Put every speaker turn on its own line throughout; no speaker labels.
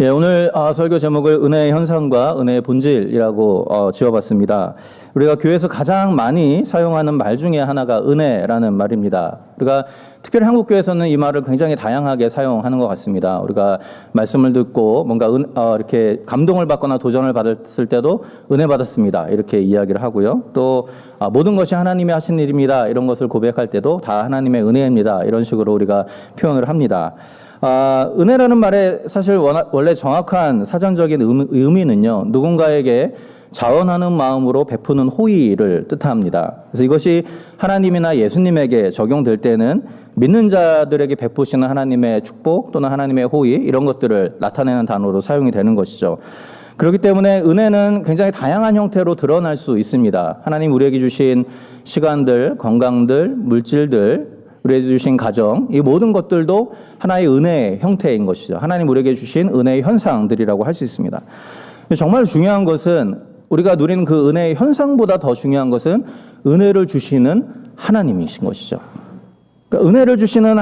예, 오늘 설교 제목을 은혜의 현상과 은혜의 본질이라고 지어봤습니다. 우리가 교회에서 가장 많이 사용하는 말 중에 하나가 은혜라는 말입니다. 우리가 특별히 한국교회에서는 이 말을 굉장히 다양하게 사용하는 것 같습니다. 우리가 말씀을 듣고 뭔가 이렇게 감동을 받거나 도전을 받았을 때도 은혜 받았습니다, 이렇게 이야기를 하고요. 또 모든 것이 하나님이 하신 일입니다, 이런 것을 고백할 때도 다 하나님의 은혜입니다, 이런 식으로 우리가 표현을 합니다. 은혜라는 말의 사실 원래 정확한 사전적인 의미는요, 누군가에게 자원하는 마음으로 베푸는 호의를 뜻합니다. 그래서 이것이 하나님이나 예수님에게 적용될 때는 믿는 자들에게 베푸시는 하나님의 축복 또는 하나님의 호의, 이런 것들을 나타내는 단어로 사용이 되는 것이죠. 그렇기 때문에 은혜는 굉장히 다양한 형태로 드러날 수 있습니다. 하나님 우리에게 주신 시간들, 건강들, 물질들, 우리에게 주신 가정, 이 모든 것들도 하나의 은혜의 형태인 것이죠. 하나님 우리에게 주신 은혜의 현상들이라고 할 수 있습니다. 정말 중요한 것은, 우리가 누리는 그 은혜의 현상보다 더 중요한 것은 은혜를 주시는 하나님이신 것이죠. 그러니까 은혜를 주시는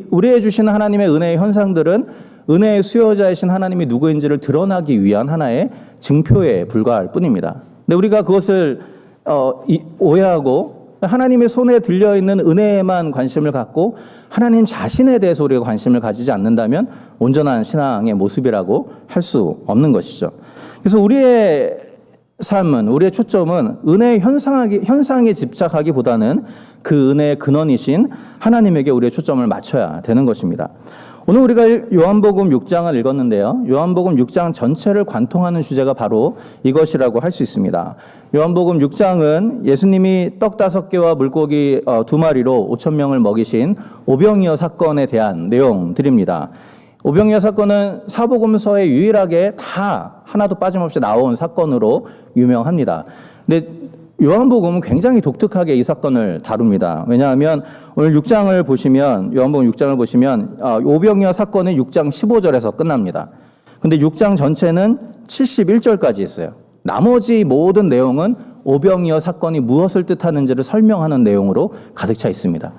우리에게 주시는 하나님의 은혜의 현상들은 은혜의 수요자이신 하나님이 누구인지를 드러나기 위한 하나의 증표에 불과할 뿐입니다. 근데 우리가 그것을 오해하고 하나님의 손에 들려있는 은혜에만 관심을 갖고 하나님 자신에 대해서 우리가 관심을 가지지 않는다면 온전한 신앙의 모습이라고 할 수 없는 것이죠. 그래서 우리의 삶은, 우리의 초점은 은혜의 현상에 집착하기보다는 그 은혜의 근원이신 하나님에게 우리의 초점을 맞춰야 되는 것입니다. 오늘 우리가 요한복음 6장을 읽었는데요, 요한복음 6장 전체를 관통하는 주제가 바로 이것이라고 할 수 있습니다. 요한복음 6장은 예수님이 떡 5개와 물고기 2마리로 5,000명을 먹이신 오병이어 사건에 대한 내용들입니다. 오병이어 사건은 사복음서에 유일하게 다 하나도 빠짐없이 나온 사건으로 유명합니다. 근데 요한복음은 굉장히 독특하게 이 사건을 다룹니다. 왜냐하면 오늘 6장을 보시면, 요한복음 6장을 보시면 오병이어 사건은 6장 15절에서 끝납니다. 근데 6장 전체는 71절까지 있어요. 나머지 모든 내용은 오병이어 사건이 무엇을 뜻하는지를 설명하는 내용으로 가득 차 있습니다.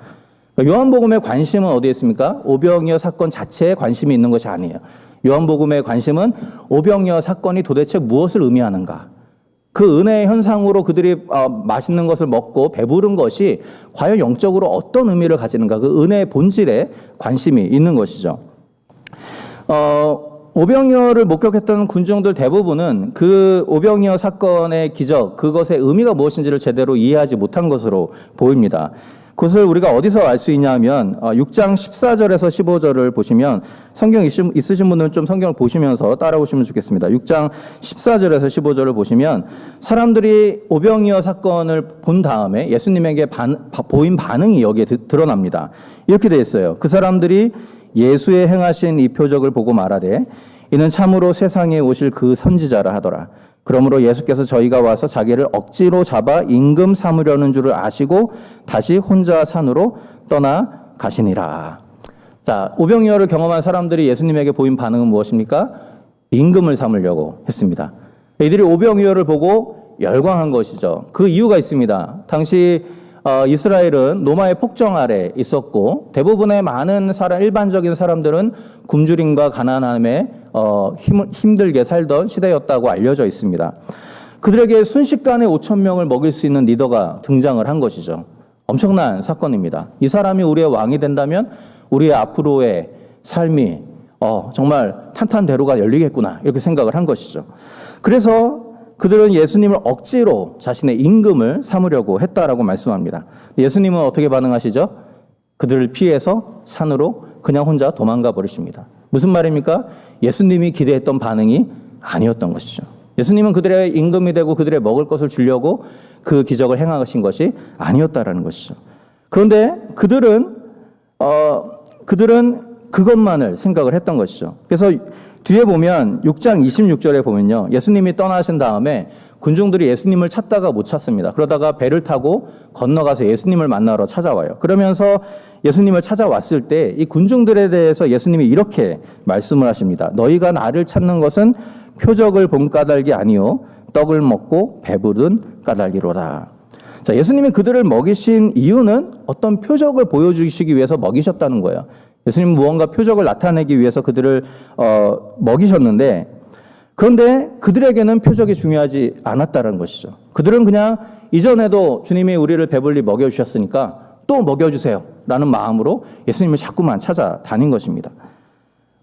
요한복음의 관심은 어디에 있습니까? 오병이어 사건 자체에 관심이 있는 것이 아니에요. 요한복음의 관심은 오병이어 사건이 도대체 무엇을 의미하는가, 그 은혜의 현상으로 그들이 맛있는 것을 먹고 배부른 것이 과연 영적으로 어떤 의미를 가지는가, 그 은혜의 본질에 관심이 있는 것이죠. 오병이어를 목격했던 군중들 대부분은 그 오병이어 사건의 기적, 그것의 의미가 무엇인지를 제대로 이해하지 못한 것으로 보입니다. 그것을 우리가 어디서 알 수 있냐면 6장 14절에서 15절을 보시면, 성경 있으신 분들은 좀 성경을 보시면서 따라오시면 좋겠습니다. 6장 14절에서 15절을 보시면 사람들이 오병이어 사건을 본 다음에 예수님에게 보인 반응이 여기에 드러납니다. 이렇게 되어 있어요. 그 사람들이 예수의 행하신 이 표적을 보고 말하되 이는 참으로 세상에 오실 그 선지자라 하더라. 그러므로 예수께서 저희가 와서 자기를 억지로 잡아 임금 삼으려는 줄을 아시고 다시 혼자 산으로 떠나 가시니라. 자, 오병이어를 경험한 사람들이 예수님에게 보인 반응은 무엇입니까? 임금을 삼으려고 했습니다. 이들이 오병이어를 보고 열광한 것이죠. 그 이유가 있습니다. 당시 이스라엘은 로마의 폭정 아래 있었고 대부분의 많은 일반적인 사람들은 굶주림과 가난함에 힘들게 살던 시대였다고 알려져 있습니다. 그들에게 순식간에 5,000명을 먹일 수 있는 리더가 등장을 한 것이죠. 엄청난 사건입니다. 이 사람이 우리의 왕이 된다면 우리의 앞으로의 삶이 정말 탄탄대로가 열리겠구나, 이렇게 생각을 한 것이죠. 그래서 그들은 예수님을 억지로 자신의 임금을 삼으려고 했다라고 말씀합니다. 예수님은 어떻게 반응하시죠? 그들을 피해서 산으로 그냥 혼자 도망가 버리십니다. 무슨 말입니까? 예수님이 기대했던 반응이 아니었던 것이죠. 예수님은 그들의 임금이 되고 그들의 먹을 것을 주려고 그 기적을 행하신 것이 아니었다라는 것이죠. 그런데 그들은 그것만을 생각을 했던 것이죠. 그래서 뒤에 보면 6장 26절에 보면요, 예수님이 떠나신 다음에 군중들이 예수님을 찾다가 못 찾습니다. 그러다가 배를 타고 건너가서 예수님을 만나러 찾아와요. 그러면서 예수님을 찾아왔을 때 이 군중들에 대해서 예수님이 이렇게 말씀을 하십니다. 너희가 나를 찾는 것은 표적을 본 까닭이 아니요 떡을 먹고 배부른 까닭이로다. 자, 예수님이 그들을 먹이신 이유는 어떤 표적을 보여주시기 위해서 먹이셨다는 거예요. 예수님 무언가 표적을 나타내기 위해서 그들을 먹이셨는데, 그런데 그들에게는 표적이 중요하지 않았다는 것이죠. 그들은 그냥 이전에도 주님이 우리를 배불리 먹여주셨으니까 또 먹여주세요 라는 마음으로 예수님을 자꾸만 찾아다닌 것입니다.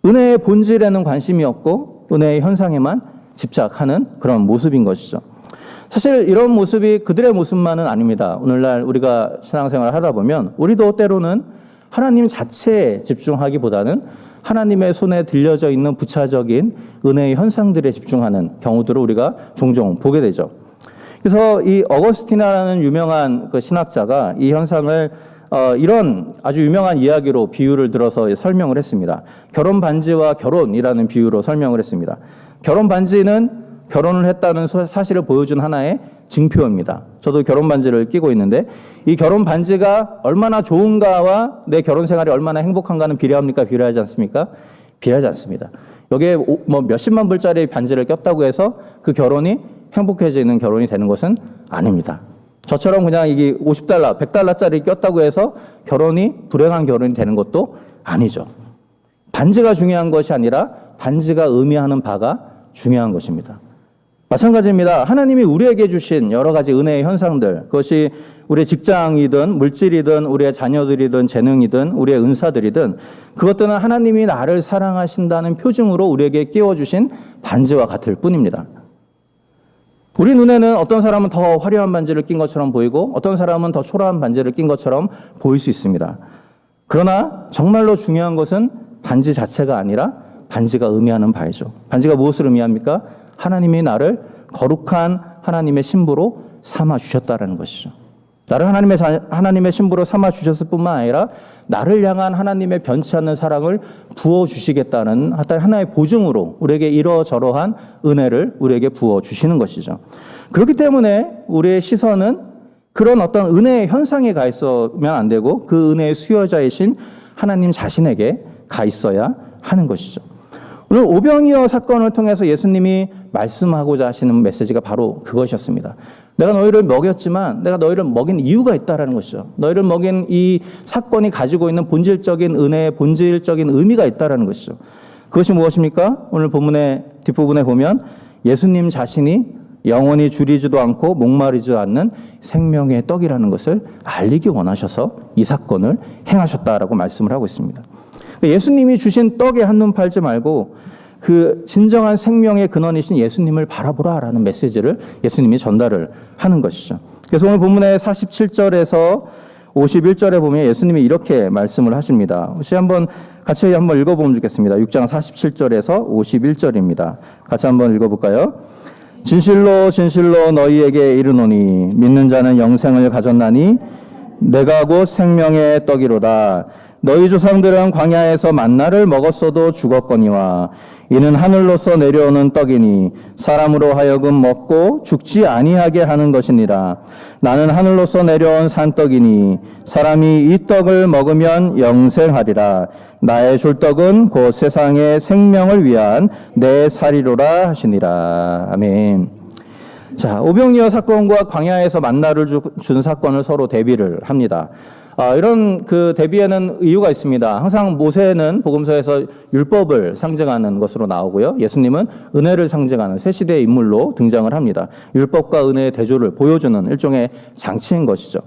은혜의 본질에는 관심이 없고 은혜의 현상에만 집착하는 그런 모습인 것이죠. 사실 이런 모습이 그들의 모습만은 아닙니다. 오늘날 우리가 신앙생활을 하다 보면 우리도 때로는 하나님 자체에 집중하기보다는 하나님의 손에 들려져 있는 부차적인 은혜의 현상들에 집중하는 경우들을 우리가 종종 보게 되죠. 그래서 이 어거스티나라는 유명한 그 신학자가 이 현상을 이런 아주 유명한 이야기로 비유를 들어서 설명을 했습니다. 결혼 반지와 결혼이라는 비유로 설명을 했습니다. 결혼 반지는 결혼을 했다는 사실을 보여준 하나의 증표입니다. 저도 결혼 반지를 끼고 있는데 이 결혼 반지가 얼마나 좋은가와 내 결혼 생활이 얼마나 행복한가는 비례합니까? 비례하지 않습니까? 비례하지 않습니다. 여기에 뭐 몇십만 불짜리 반지를 꼈다고 해서 그 결혼이 행복해지는 결혼이 되는 것은 아닙니다. 저처럼 그냥 이게 50달러, 100달러짜리 꼈다고 해서 결혼이 불행한 결혼이 되는 것도 아니죠. 반지가 중요한 것이 아니라 반지가 의미하는 바가 중요한 것입니다. 마찬가지입니다. 하나님이 우리에게 주신 여러 가지 은혜의 현상들, 그것이 우리의 직장이든 물질이든 우리의 자녀들이든 재능이든 우리의 은사들이든 그것들은 하나님이 나를 사랑하신다는 표징으로 우리에게 끼워주신 반지와 같을 뿐입니다. 우리 눈에는 어떤 사람은 더 화려한 반지를 낀 것처럼 보이고 어떤 사람은 더 초라한 반지를 낀 것처럼 보일 수 있습니다. 그러나 정말로 중요한 것은 반지 자체가 아니라 반지가 의미하는 바이죠. 반지가 무엇을 의미합니까? 하나님이 나를 거룩한 하나님의 신부로 삼아 주셨다라는 것이죠. 나를 하나님의 신부로 삼아 주셨을 뿐만 아니라 나를 향한 하나님의 변치 않는 사랑을 부어 주시겠다는 하나의 보증으로 우리에게 이러저러한 은혜를 우리에게 부어 주시는 것이죠. 그렇기 때문에 우리의 시선은 그런 어떤 은혜의 현상에 가 있으면 안 되고 그 은혜의 수여자이신 하나님 자신에게 가 있어야 하는 것이죠. 오늘 오병이어 사건을 통해서 예수님이 말씀하고자 하시는 메시지가 바로 그것이었습니다. 내가 너희를 먹였지만 내가 너희를 먹인 이유가 있다라는 것이죠. 너희를 먹인 이 사건이 가지고 있는 본질적인 은혜의 본질적인 의미가 있다라는 것이죠. 그것이 무엇입니까? 오늘 본문의 뒷부분에 보면 예수님 자신이 영원히 줄이지도 않고 목마르지도 않는 생명의 떡이라는 것을 알리기 원하셔서 이 사건을 행하셨다라고 말씀을 하고 있습니다. 예수님이 주신 떡에 한눈 팔지 말고 그 진정한 생명의 근원이신 예수님을 바라보라라는 메시지를 예수님이 전달을 하는 것이죠. 그래서 오늘 본문의 47절에서 51절에 보면 예수님이 이렇게 말씀을 하십니다. 혹시 같이 한번 읽어보면 좋겠습니다. 6장 47절에서 51절입니다. 같이 한번 읽어볼까요? 진실로 진실로 너희에게 이르노니 믿는 자는 영생을 가졌나니 내가 곧 생명의 떡이로다. 너희 조상들은 광야에서 만나를 먹었어도 죽었거니와 이는 하늘로서 내려오는 떡이니 사람으로 하여금 먹고 죽지 아니하게 하는 것이니라. 나는 하늘로서 내려온 산떡이니 사람이 이 떡을 먹으면 영생하리라. 나의 줄 떡은 곧 세상의 생명을 위한 내 살이로라 하시니라. 아멘. 자, 오병이어 사건과 광야에서 만나를 준 사건을 서로 대비를 합니다. 이런 그 대비에는 이유가 있습니다. 항상 모세는 복음서에서 율법을 상징하는 것으로 나오고요. 예수님은 은혜를 상징하는 새 시대의 인물로 등장을 합니다. 율법과 은혜의 대조를 보여주는 일종의 장치인 것이죠.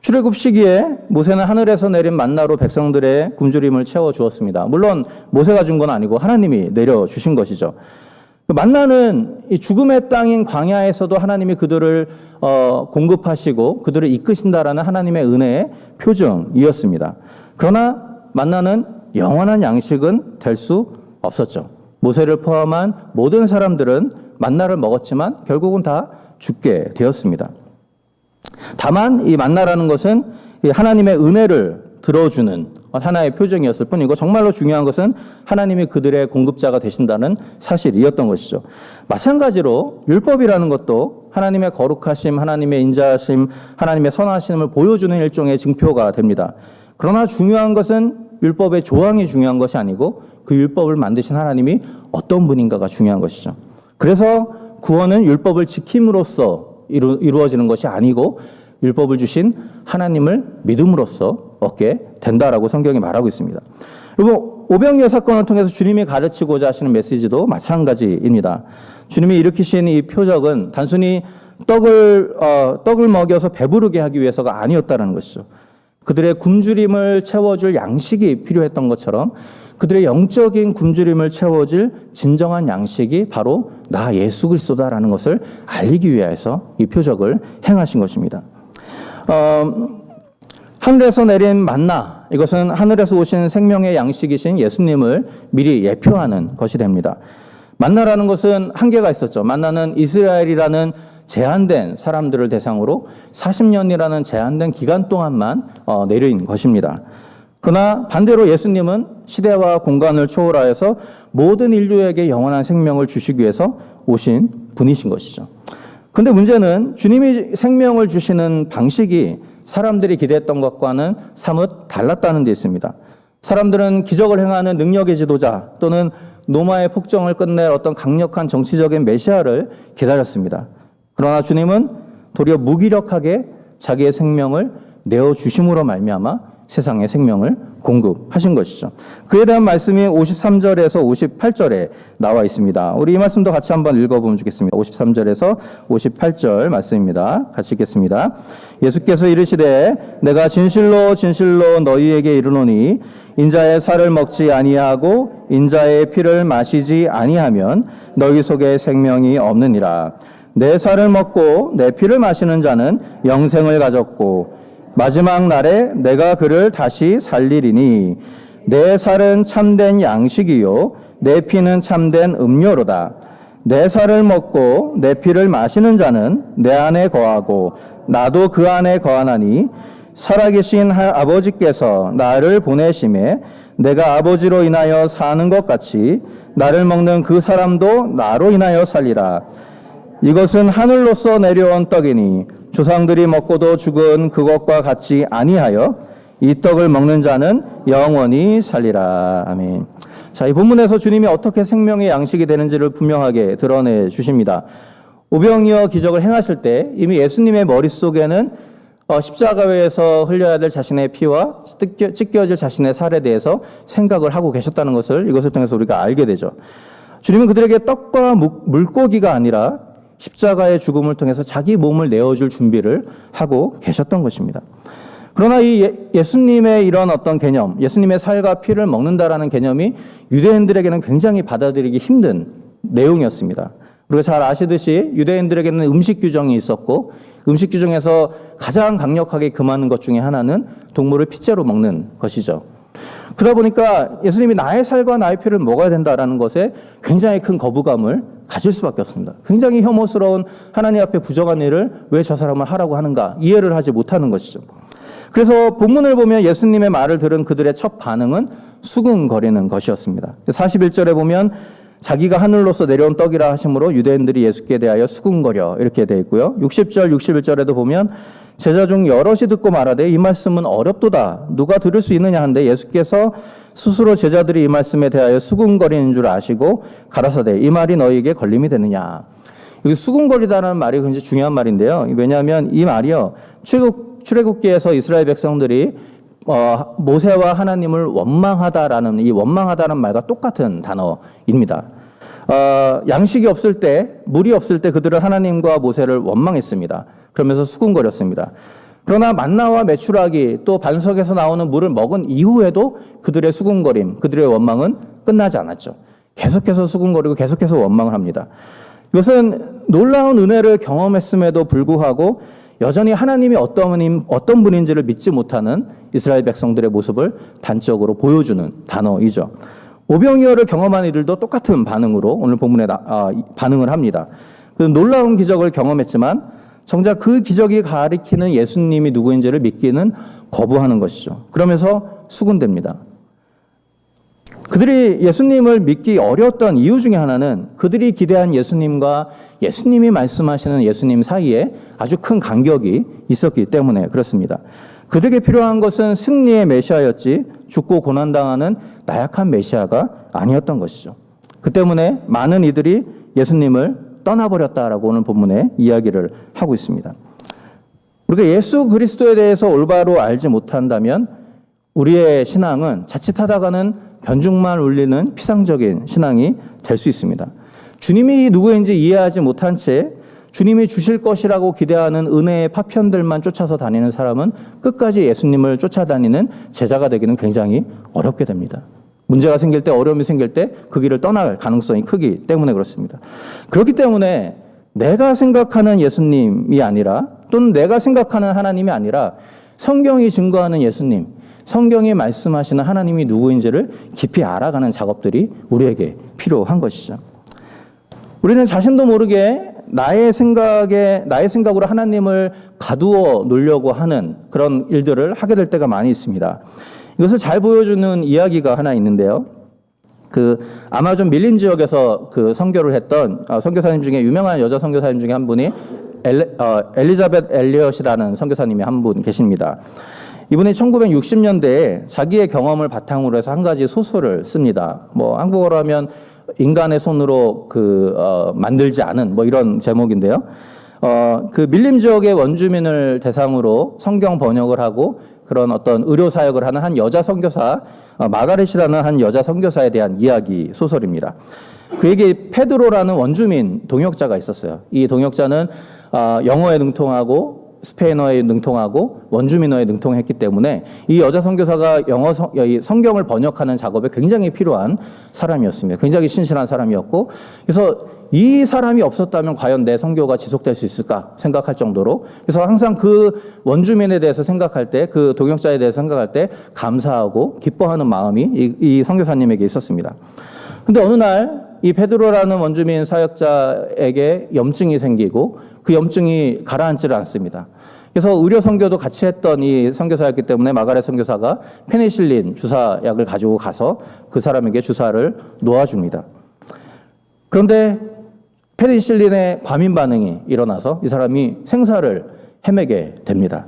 출애굽 시기에 모세는 하늘에서 내린 만나로 백성들의 굶주림을 채워주었습니다. 물론 모세가 준 건 아니고 하나님이 내려주신 것이죠. 만나는 이 죽음의 땅인 광야에서도 하나님이 그들을 공급하시고 그들을 이끄신다라는 하나님의 은혜의 표징이었습니다. 그러나 만나는 영원한 양식은 될 수 없었죠. 모세를 포함한 모든 사람들은 만나를 먹었지만 결국은 다 죽게 되었습니다. 다만 이 만나라는 것은 하나님의 은혜를 들어주는 하나의 표정이었을 뿐이고 정말로 중요한 것은 하나님이 그들의 공급자가 되신다는 사실이었던 것이죠. 마찬가지로 율법이라는 것도 하나님의 거룩하심, 하나님의 인자하심, 하나님의 선하심을 보여주는 일종의 증표가 됩니다. 그러나 중요한 것은 율법의 조항이 중요한 것이 아니고 그 율법을 만드신 하나님이 어떤 분인가가 중요한 것이죠. 그래서 구원은 율법을 지킴으로써 이루어지는 것이 아니고 율법을 주신 하나님을 믿음으로써 얻게 된다라고 성경이 말하고 있습니다. 여러분, 오병이어 사건을 통해서 주님이 가르치고자 하시는 메시지도 마찬가지입니다. 주님이 일으키신 이 표적은 단순히 떡을 먹여서 배부르게 하기 위해서가 아니었다는 것이죠. 그들의 굶주림을 채워줄 양식이 필요했던 것처럼 그들의 영적인 굶주림을 채워줄 진정한 양식이 바로 나 예수 그리스도다라는 것을 알리기 위해서 이 표적을 행하신 것입니다. 하늘에서 내린 만나, 이것은 하늘에서 오신 생명의 양식이신 예수님을 미리 예표하는 것이 됩니다. 만나라는 것은 한계가 있었죠. 만나는 이스라엘이라는 제한된 사람들을 대상으로 40년이라는 제한된 기간 동안만 내린 것입니다. 그러나 반대로 예수님은 시대와 공간을 초월하여서 모든 인류에게 영원한 생명을 주시기 위해서 오신 분이신 것이죠. 그런데 문제는 주님이 생명을 주시는 방식이 사람들이 기대했던 것과는 사뭇 달랐다는 데 있습니다. 사람들은 기적을 행하는 능력의 지도자 또는 로마의 폭정을 끝낼 어떤 강력한 정치적인 메시아를 기다렸습니다. 그러나 주님은 도리어 무기력하게 자기의 생명을 내어주심으로 말미암아 세상의 생명을 공급하신 것이죠. 그에 대한 말씀이 53절에서 58절에 나와 있습니다. 우리 이 말씀도 같이 한번 읽어보면 좋겠습니다. 53절에서 58절 말씀입니다. 같이 읽겠습니다. 예수께서 이르시되 내가 진실로 진실로 너희에게 이르노니 인자의 살을 먹지 아니하고 인자의 피를 마시지 아니하면 너희 속에 생명이 없느니라. 내 살을 먹고 내 피를 마시는 자는 영생을 가졌고 마지막 날에 내가 그를 다시 살리리니 내 살은 참된 양식이요 내 피는 참된 음료로다. 내 살을 먹고 내 피를 마시는 자는 내 안에 거하고 나도 그 안에 거하나니 살아계신 아버지께서 나를 보내심에 내가 아버지로 인하여 사는 것 같이 나를 먹는 그 사람도 나로 인하여 살리라. 이것은 하늘로서 내려온 떡이니 조상들이 먹고도 죽은 그것과 같이 아니하여 이 떡을 먹는 자는 영원히 살리라. 아멘. 자, 이 본문에서 주님이 어떻게 생명의 양식이 되는지를 분명하게 드러내 주십니다. 오병이어 기적을 행하실 때 이미 예수님의 머릿속에는 십자가에서 흘려야 될 자신의 피와 찢겨질 자신의 살에 대해서 생각을 하고 계셨다는 것을 이것을 통해서 우리가 알게 되죠. 주님은 그들에게 떡과 물고기가 아니라 십자가의 죽음을 통해서 자기 몸을 내어줄 준비를 하고 계셨던 것입니다. 그러나 이 예수님의 이런 어떤 개념, 예수님의 살과 피를 먹는다라는 개념이 유대인들에게는 굉장히 받아들이기 힘든 내용이었습니다. 우리가 잘 아시듯이 유대인들에게는 음식 규정이 있었고 음식 규정에서 가장 강력하게 금하는 것 중에 하나는 동물을 피째로 먹는 것이죠. 그러다 보니까 예수님이 나의 살과 나의 피를 먹어야 된다라는 것에 굉장히 큰 거부감을 가질 수밖에 없습니다. 굉장히 혐오스러운 하나님 앞에 부정한 일을 왜 저 사람을 하라고 하는가 이해를 하지 못하는 것이죠. 그래서 본문을 보면 예수님의 말을 들은 그들의 첫 반응은 수군거리는 것이었습니다. 41절에 보면 자기가 하늘로서 내려온 떡이라 하심으로 유대인들이 예수께 대하여 수군거려 이렇게 되어 있고요. 60절, 61절에도 보면 제자 중 여럿이 듣고 말하되 이 말씀은 어렵도다. 누가 들을 수 있느냐 한데 예수께서 스스로 제자들이 이 말씀에 대하여 수군거리는 줄 아시고 가라사대 이 말이 너희에게 걸림이 되느냐. 여기 수군거리다라는 말이 굉장히 중요한 말인데요. 왜냐하면 이 말이요. 출애굽기에서 이스라엘 백성들이 모세와 하나님을 원망하다라는 이 원망하다는 말과 똑같은 단어입니다. 양식이 없을 때, 물이 없을 때 그들은 하나님과 모세를 원망했습니다. 그러면서 수군거렸습니다. 그러나 만나와 메추라기 또 반석에서 나오는 물을 먹은 이후에도 그들의 수군거림, 그들의 원망은 끝나지 않았죠. 계속해서 수군거리고 계속해서 원망을 합니다. 이것은 놀라운 은혜를 경험했음에도 불구하고 여전히 하나님이 어떤 분인지를 믿지 못하는 이스라엘 백성들의 모습을 단적으로 보여주는 단어이죠. 오병이어를 경험한 이들도 똑같은 반응으로 오늘 본문에 반응을 합니다. 그 놀라운 기적을 경험했지만 정작 그 기적이 가리키는 예수님이 누구인지를 믿기는 거부하는 것이죠. 그러면서 수군됩니다. 그들이 예수님을 믿기 어려웠던 이유 중에 하나는 그들이 기대한 예수님과 예수님이 말씀하시는 예수님 사이에 아주 큰 간격이 있었기 때문에 그렇습니다. 그들에게 필요한 것은 승리의 메시아였지 죽고 고난당하는 나약한 메시아가 아니었던 것이죠. 그 때문에 많은 이들이 예수님을 떠나버렸다라고 오늘 본문에 이야기를 하고 있습니다. 우리가 예수 그리스도에 대해서 올바로 알지 못한다면 우리의 신앙은 자칫하다가는 변죽만 울리는 피상적인 신앙이 될 수 있습니다. 주님이 누구인지 이해하지 못한 채 주님이 주실 것이라고 기대하는 은혜의 파편들만 쫓아서 다니는 사람은 끝까지 예수님을 쫓아다니는 제자가 되기는 굉장히 어렵게 됩니다. 문제가 생길 때, 어려움이 생길 때 그 길을 떠날 가능성이 크기 때문에 그렇습니다. 그렇기 때문에 내가 생각하는 예수님이 아니라, 또는 내가 생각하는 하나님이 아니라 성경이 증거하는 예수님, 성경이 말씀하시는 하나님이 누구인지를 깊이 알아가는 작업들이 우리에게 필요한 것이죠. 우리는 자신도 모르게 나의 생각으로 하나님을 가두어 놓으려고 하는 그런 일들을 하게 될 때가 많이 있습니다. 이것을 잘 보여주는 이야기가 하나 있는데요. 아마존 밀림 지역에서 선교를 했던 선교사님 중에 유명한 여자 선교사님 중에 한 분이 엘리자벳 엘리엇이라는 선교사님이 한 분 계십니다. 이분이 1960년대에 자기의 경험을 바탕으로 해서 한 가지 소설을 씁니다. 한국어로 하면 인간의 손으로 만들지 않은 이런 제목인데요. 밀림 지역의 원주민을 대상으로 성경 번역을 하고 그런 어떤 의료 사역을 하는 한 여자 선교사, 마가렛이라는 한 여자 선교사에 대한 이야기 소설입니다. 그에게 페드로라는 원주민 동역자가 있었어요. 이 동역자는 영어에 능통하고 스페인어에 능통하고 원주민어에 능통했기 때문에 이 여자 선교사가 성경을 번역하는 작업에 굉장히 필요한 사람이었습니다. 굉장히 신실한 사람이었고, 그래서 이 사람이 없었다면 과연 내 선교가 지속될 수 있을까 생각할 정도로, 그래서 항상 그 원주민에 대해서 생각할 때, 그 동역자에 대해서 생각할 때 감사하고 기뻐하는 마음이 이 선교사님에게 있었습니다. 근데 어느 날 이 페드로라는 원주민 사역자에게 염증이 생기고 그 염증이 가라앉지를 않습니다. 그래서 의료 선교도 같이 했던 이 선교사였기 때문에 마가렛 선교사가 페니실린 주사약을 가지고 가서 그 사람에게 주사를 놓아줍니다. 그런데 페니실린의 과민 반응이 일어나서 이 사람이 생사를 헤매게 됩니다.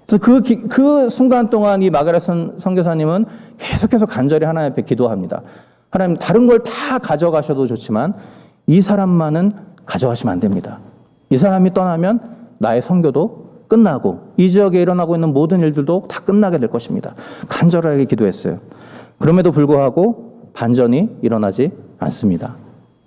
그래서 그 순간 동안 이 마가렛 선교사님은 계속해서 간절히 하나님 앞에 기도합니다. 하나님, 다른 걸 다 가져가셔도 좋지만 이 사람만은 가져가시면 안 됩니다. 이 사람이 떠나면 나의 선교도 끝나고 이 지역에 일어나고 있는 모든 일들도 다 끝나게 될 것입니다. 간절하게 기도했어요. 그럼에도 불구하고 반전이 일어나지 않습니다.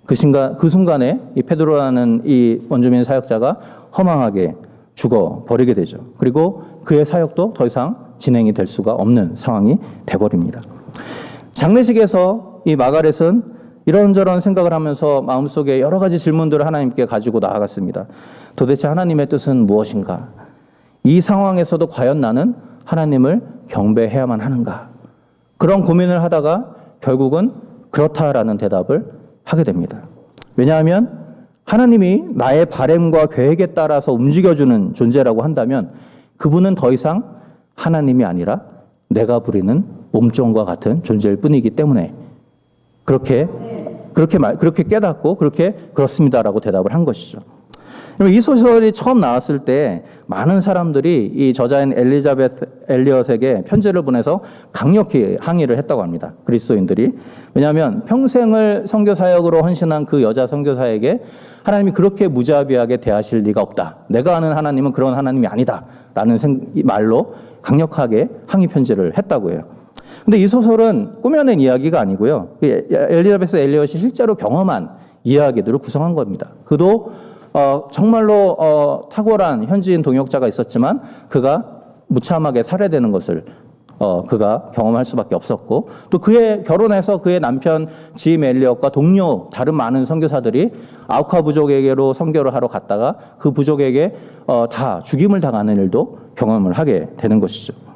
그 순간에 이 페드로라는 이 원주민 사역자가 허망하게 죽어버리게 되죠. 그리고 그의 사역도 더 이상 진행이 될 수가 없는 상황이 돼버립니다. 장례식에서 이 마가렛은 이런저런 생각을 하면서 마음속에 여러 가지 질문들을 하나님께 가지고 나아갔습니다. 도대체 하나님의 뜻은 무엇인가? 이 상황에서도 과연 나는 하나님을 경배해야만 하는가? 그런 고민을 하다가 결국은 그렇다라는 대답을 하게 됩니다. 왜냐하면 하나님이 나의 바램과 계획에 따라서 움직여주는 존재라고 한다면 그분은 더 이상 하나님이 아니라 내가 부리는 몸종과 같은 존재일 뿐이기 때문에 그렇게 깨닫고 그렇습니다라고 대답을 한 것이죠. 이 소설이 처음 나왔을 때 많은 사람들이 이 저자인 엘리자벳 엘리엇에게 편지를 보내서 강력히 항의를 했다고 합니다. 그리스도인들이. 왜냐하면 평생을 선교 사역으로 헌신한 그 여자 선교사에게 하나님이 그렇게 무자비하게 대하실 리가 없다. 내가 아는 하나님은 그런 하나님이 아니다. 라는 말로 강력하게 항의 편지를 했다고 해요. 근데 이 소설은 꾸며낸 이야기가 아니고요. 엘리자베스 엘리엇이 실제로 경험한 이야기들을 구성한 겁니다. 그도 정말로 탁월한 현지인 동역자가 있었지만 그가 무참하게 살해되는 것을 그가 경험할 수밖에 없었고, 또 결혼해서 그의 남편 짐 엘리엇과 동료 다른 많은 선교사들이 아우카 부족에게로 선교를 하러 갔다가 그 부족에게 다 죽임을 당하는 일도 경험을 하게 되는 것이죠.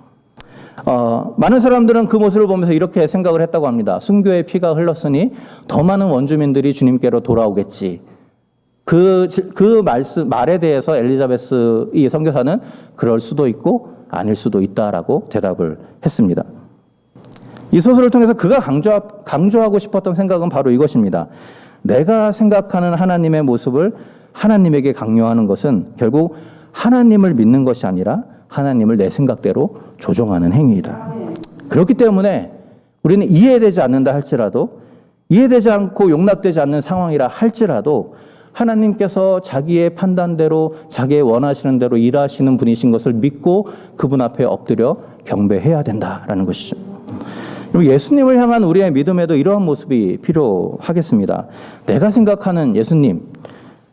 많은 사람들은 그 모습을 보면서 이렇게 생각을 했다고 합니다. 순교의 피가 흘렀으니 더 많은 원주민들이 주님께로 돌아오겠지. 그 말에 대해서 엘리자베스 이 선교사는 그럴 수도 있고 아닐 수도 있다라고 대답을 했습니다. 이 소설을 통해서 그가 강조하고 싶었던 생각은 바로 이것입니다. 내가 생각하는 하나님의 모습을 하나님에게 강요하는 것은 결국 하나님을 믿는 것이 아니라 하나님을 내 생각대로 조종하는 행위이다. 그렇기 때문에 우리는 이해되지 않는다 할지라도, 이해되지 않고 용납되지 않는 상황이라 할지라도 하나님께서 자기의 판단대로 자기의 원하시는 대로 일하시는 분이신 것을 믿고 그분 앞에 엎드려 경배해야 된다라는 것이죠. 그리고 예수님을 향한 우리의 믿음에도 이러한 모습이 필요하겠습니다. 내가 생각하는 예수님,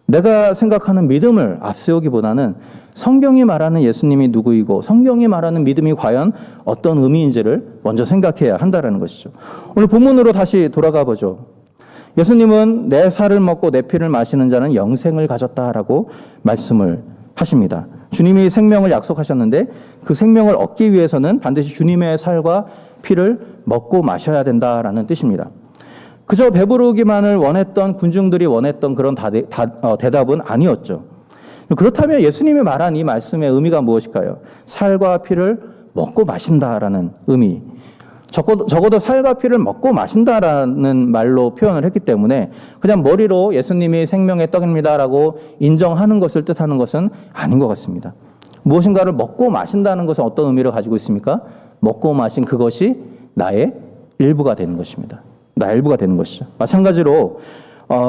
내가 생각하는 믿음을 앞세우기보다는 성경이 말하는 예수님이 누구이고 성경이 말하는 믿음이 과연 어떤 의미인지를 먼저 생각해야 한다는 것이죠. 오늘 본문으로 다시 돌아가 보죠. 예수님은 내 살을 먹고 내 피를 마시는 자는 영생을 가졌다라고 말씀을 하십니다. 주님이 생명을 약속하셨는데 그 생명을 얻기 위해서는 반드시 주님의 살과 피를 먹고 마셔야 된다라는 뜻입니다. 그저 배부르기만을 원했던 군중들이 원했던 그런 대답은 아니었죠. 그렇다면 예수님이 말한 이 말씀의 의미가 무엇일까요? 살과 피를 먹고 마신다라는 의미. 적어도 살과 피를 먹고 마신다라는 말로 표현을 했기 때문에 그냥 머리로 예수님이 생명의 떡입니다라고 인정하는 것을 뜻하는 것은 아닌 것 같습니다. 무엇인가를 먹고 마신다는 것은 어떤 의미를 가지고 있습니까? 먹고 마신 그것이 나의 일부가 되는 것입니다. 나의 일부가 되는 것이죠. 마찬가지로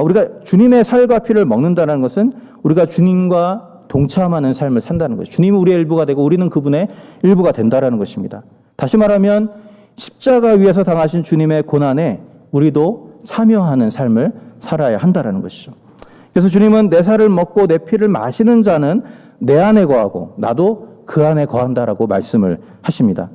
우리가 주님의 살과 피를 먹는다는 것은 우리가 주님과 동참하는 삶을 산다는 것이죠. 주님이 우리의 일부가 되고 우리는 그분의 일부가 된다는 것입니다. 다시 말하면 십자가 위에서 당하신 주님의 고난에 우리도 참여하는 삶을 살아야 한다는 것이죠. 그래서 주님은 내 살을 먹고 내 피를 마시는 자는 내 안에 거하고 나도 그 안에 거한다라고 말씀을 하십니다.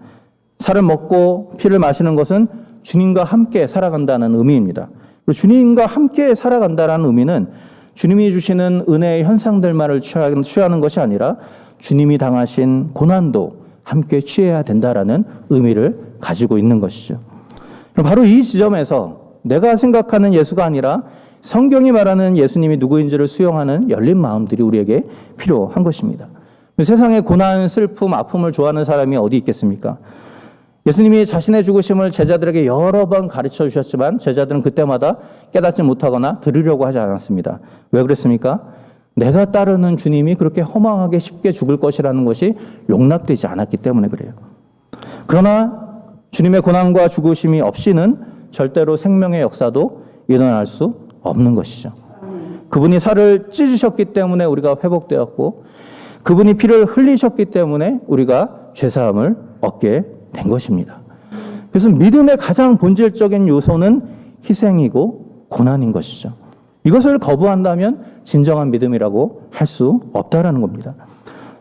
살을 먹고 피를 마시는 것은 주님과 함께 살아간다는 의미입니다. 그리고 주님과 함께 살아간다는 의미는 주님이 주시는 은혜의 현상들만을 취하는 것이 아니라 주님이 당하신 고난도 함께 취해야 된다라는 의미를 가지고 있는 것이죠. 바로 이 지점에서 내가 생각하는 예수가 아니라 성경이 말하는 예수님이 누구인지를 수용하는 열린 마음들이 우리에게 필요한 것입니다. 세상에 고난, 슬픔, 아픔을 좋아하는 사람이 어디 있겠습니까? 예수님이 자신의 죽으심을 제자들에게 여러 번 가르쳐 주셨지만 제자들은 그때마다 깨닫지 못하거나 들으려고 하지 않았습니다. 왜 그랬습니까? 내가 따르는 주님이 그렇게 허망하게 쉽게 죽을 것이라는 것이 용납되지 않았기 때문에 그래요. 그러나 주님의 고난과 죽으심이 없이는 절대로 생명의 역사도 일어날 수 없는 것이죠. 그분이 살을 찢으셨기 때문에 우리가 회복되었고 그분이 피를 흘리셨기 때문에 우리가 죄사함을 얻게 된 것입니다. 그래서 믿음의 가장 본질적인 요소는 희생이고 고난인 것이죠. 이것을 거부한다면 진정한 믿음이라고 할 수 없다라는 겁니다.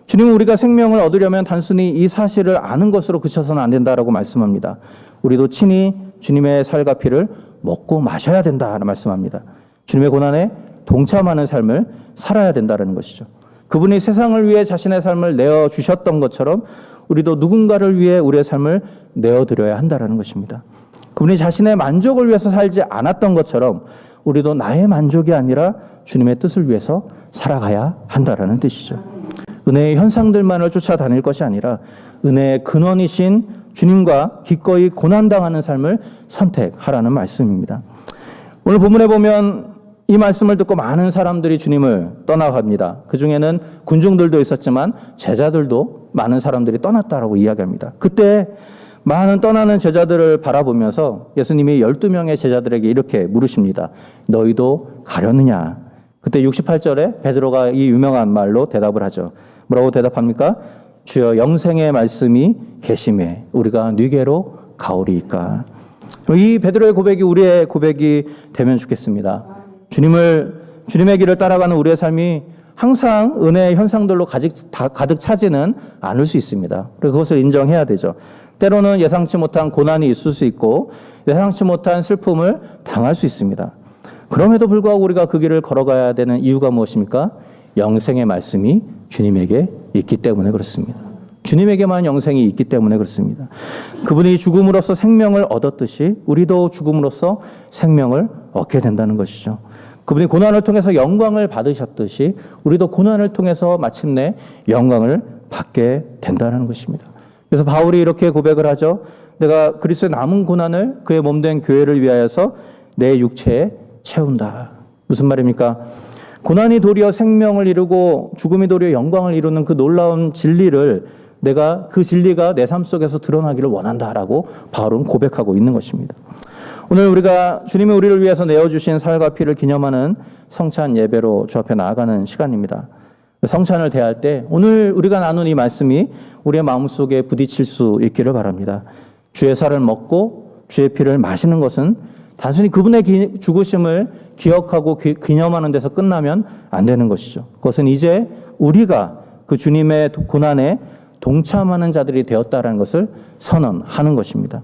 주님은 우리가 생명을 얻으려면 단순히 이 사실을 아는 것으로 그쳐서는 안 된다라고 말씀합니다. 우리도 친히 주님의 살과 피를 먹고 마셔야 된다라고 말씀합니다. 주님의 고난에 동참하는 삶을 살아야 된다는 것이죠. 그분이 세상을 위해 자신의 삶을 내어주셨던 것처럼 우리도 누군가를 위해 우리의 삶을 내어드려야 한다는 것입니다. 그분이 자신의 만족을 위해서 살지 않았던 것처럼 우리도 나의 만족이 아니라 주님의 뜻을 위해서 살아가야 한다는 뜻이죠. 은혜의 현상들만을 쫓아다닐 것이 아니라 은혜의 근원이신 주님과 기꺼이 고난당하는 삶을 선택하라는 말씀입니다. 오늘 본문에 보면 이 말씀을 듣고 많은 사람들이 주님을 떠나갑니다. 그중에는 군중들도 있었지만 제자들도 많은 사람들이 떠났다라고 이야기합니다. 그때 많은 떠나는 제자들을 바라보면서 예수님이 12명의 제자들에게 이렇게 물으십니다. 너희도 가려느냐? 그때 68절에 베드로가 이 유명한 말로 대답을 하죠. 뭐라고 대답합니까? 주여 영생의 말씀이 계심에 우리가 네게로 가오리이까. 이 베드로의 고백이 우리의 고백이 되면 좋겠습니다. 주님의 길을 따라가는 우리의 삶이 항상 은혜의 현상들로 가득 차지는 않을 수 있습니다. 그리고 그것을 인정해야 되죠. 때로는 예상치 못한 고난이 있을 수 있고 예상치 못한 슬픔을 당할 수 있습니다. 그럼에도 불구하고 우리가 그 길을 걸어가야 되는 이유가 무엇입니까? 영생의 말씀이 주님에게 있기 때문에 그렇습니다. 주님에게만 영생이 있기 때문에 그렇습니다. 그분이 죽음으로써 생명을 얻었듯이 우리도 죽음으로써 생명을 얻게 된다는 것이죠. 그분이 고난을 통해서 영광을 받으셨듯이 우리도 고난을 통해서 마침내 영광을 받게 된다는 것입니다. 그래서 바울이 이렇게 고백을 하죠. 내가 그리스도의 남은 고난을 그의 몸된 교회를 위하여서 내 육체에 채운다. 무슨 말입니까? 고난이 도리어 생명을 이루고 죽음이 도리어 영광을 이루는 그 놀라운 진리를 내가 그 진리가 내 삶 속에서 드러나기를 원한다라고 바울은 고백하고 있는 것입니다. 오늘 우리가 주님이 우리를 위해서 내어주신 살과 피를 기념하는 성찬 예배로 주 앞에 나아가는 시간입니다. 성찬을 대할 때 오늘 우리가 나눈 이 말씀이 우리의 마음속에 부딪힐 수 있기를 바랍니다. 주의 살을 먹고 주의 피를 마시는 것은 단순히 그분의 죽으심을 기억하고 기념하는 데서 끝나면 안 되는 것이죠. 그것은 이제 우리가 그 주님의 고난에 동참하는 자들이 되었다라는 것을 선언하는 것입니다.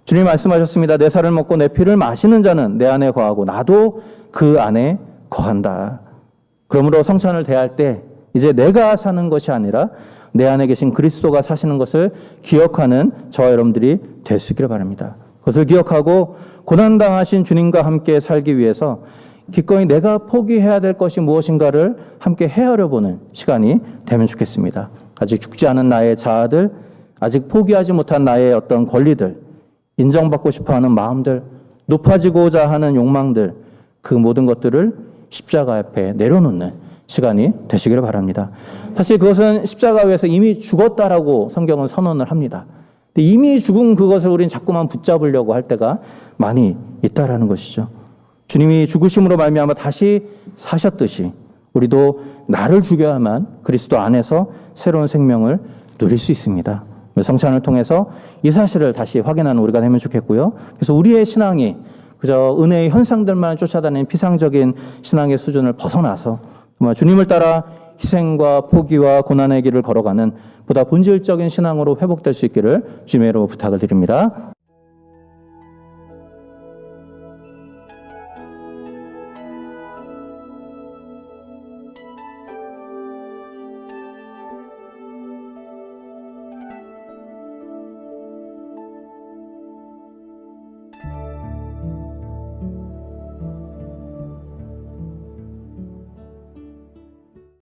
주님 말씀하셨습니다. 내 살을 먹고 내 피를 마시는 자는 내 안에 거하고 나도 그 안에 거한다. 그러므로 성찬을 대할 때 이제 내가 사는 것이 아니라 내 안에 계신 그리스도가 사시는 것을 기억하는 저와 여러분들이 될 수 있기를 바랍니다. 그것을 기억하고 고난당하신 주님과 함께 살기 위해서 기꺼이 내가 포기해야 될 것이 무엇인가를 함께 헤아려 보는 시간이 되면 좋겠습니다. 아직 죽지 않은 나의 자아들, 아직 포기하지 못한 나의 어떤 권리들, 인정받고 싶어하는 마음들, 높아지고자 하는 욕망들, 그 모든 것들을 십자가 앞에 내려놓는 시간이 되시기를 바랍니다. 사실 그것은 십자가 위에서 이미 죽었다라고 성경은 선언을 합니다. 근데 이미 죽은 그것을 우리는 자꾸만 붙잡으려고 할 때가 많이 있다라는 것이죠. 주님이 죽으심으로 말미암아 다시 사셨듯이 우리도 나를 죽여야만 그리스도 안에서 새로운 생명을 누릴 수 있습니다. 성찬을 통해서 이 사실을 다시 확인하는 우리가 되면 좋겠고요. 그래서 우리의 신앙이 그저 은혜의 현상들만 쫓아다니는 피상적인 신앙의 수준을 벗어나서 정말 주님을 따라 희생과 포기와 고난의 길을 걸어가는 보다 본질적인 신앙으로 회복될 수 있기를 주님의 이름으로 부탁을 드립니다.